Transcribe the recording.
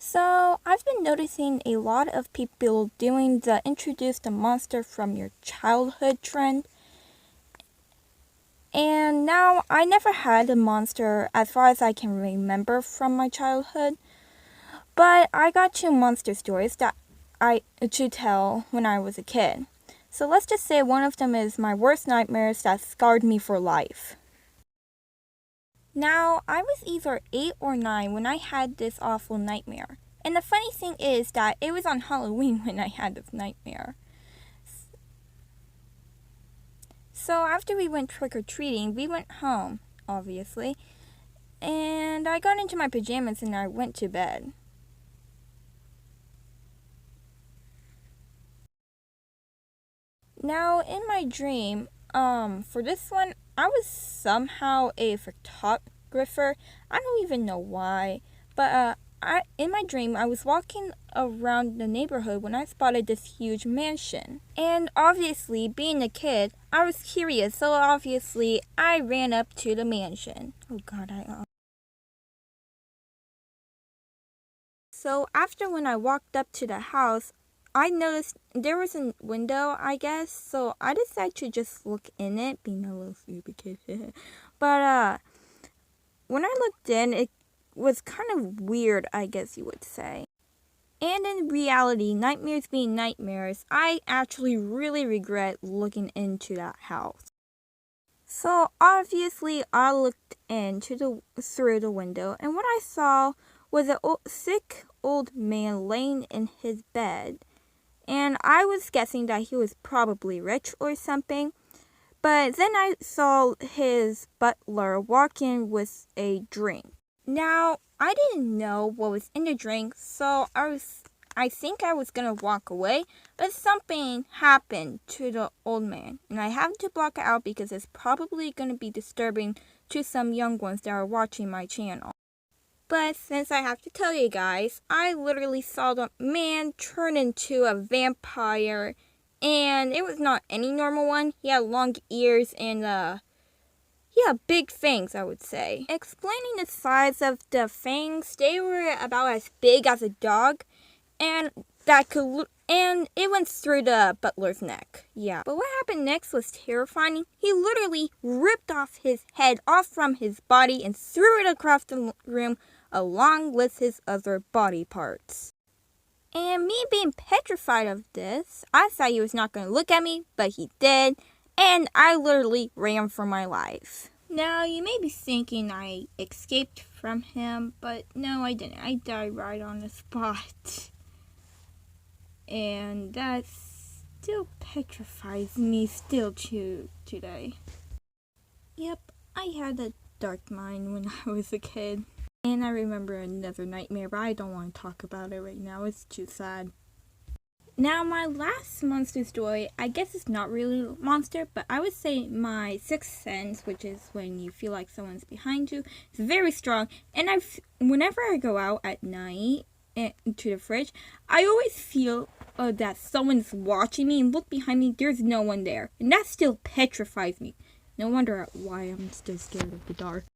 So, I've been noticing a lot of people doing the introduce the monster from your childhood trend. And now, I never had a monster as far as I can remember from my childhood. But I got two monster stories that I to tell when I was a kid. So let's just say one of them is my worst nightmares that scarred me for life. Now, I was either 8 or 9 when I had this awful nightmare. And the funny thing is that it was on Halloween when I had this nightmare. So after we went trick-or-treating, we went home, obviously. And I got into my pajamas and I went to bed. Now, in my dream, for this one, I was somehow a photographer. I don't even know why, but in my dream, I was walking around the neighborhood when I spotted this huge mansion. And obviously, being a kid, I was curious, so obviously, I ran up to the mansion. Oh God, So after when I walked up to the house, I noticed there was a window, I guess, so I decided to just look in it, being a little stupid kid. But when I looked in, it was kind of weird, I guess you would say. And in reality, nightmares being nightmares, I actually really regret looking into that house. So obviously, I looked through the window, and what I saw was a sick old man laying in his bed. And I was guessing that he was probably rich or something. But then I saw his butler walk in with a drink. Now, I didn't know what was in the drink, so I think I was gonna walk away, but something happened to the old man, and I have to block it out because it's probably gonna be disturbing to some young ones that are watching my channel. But since I have to tell you guys, I literally saw the man turn into a vampire, and it was not any normal one. He had long ears and, big fangs, I would say. Explaining the size of the fangs, they were about as big as a dog, and it went through the butler's neck. Yeah. But what happened next was terrifying. He literally ripped off his head off from his body and threw it across the room along with his other body parts. And me being petrified of this, I thought he was not going to look at me, but he did, and I literally ran for my life. Now, you may be thinking I escaped from him, but no, I didn't. I died right on the spot. And that still petrifies me still today. Yep, I had a dark mind when I was a kid. And I remember another nightmare, but I don't want to talk about it right now. It's too sad. Now, my last monster story, I guess it's not really a monster, but I would say my sixth sense, which is when you feel like someone's behind you, is very strong. And whenever I go out at night to the fridge, I always feel that someone's watching me and look behind me. There's no one there. And that still petrifies me. No wonder why I'm still scared of the dark.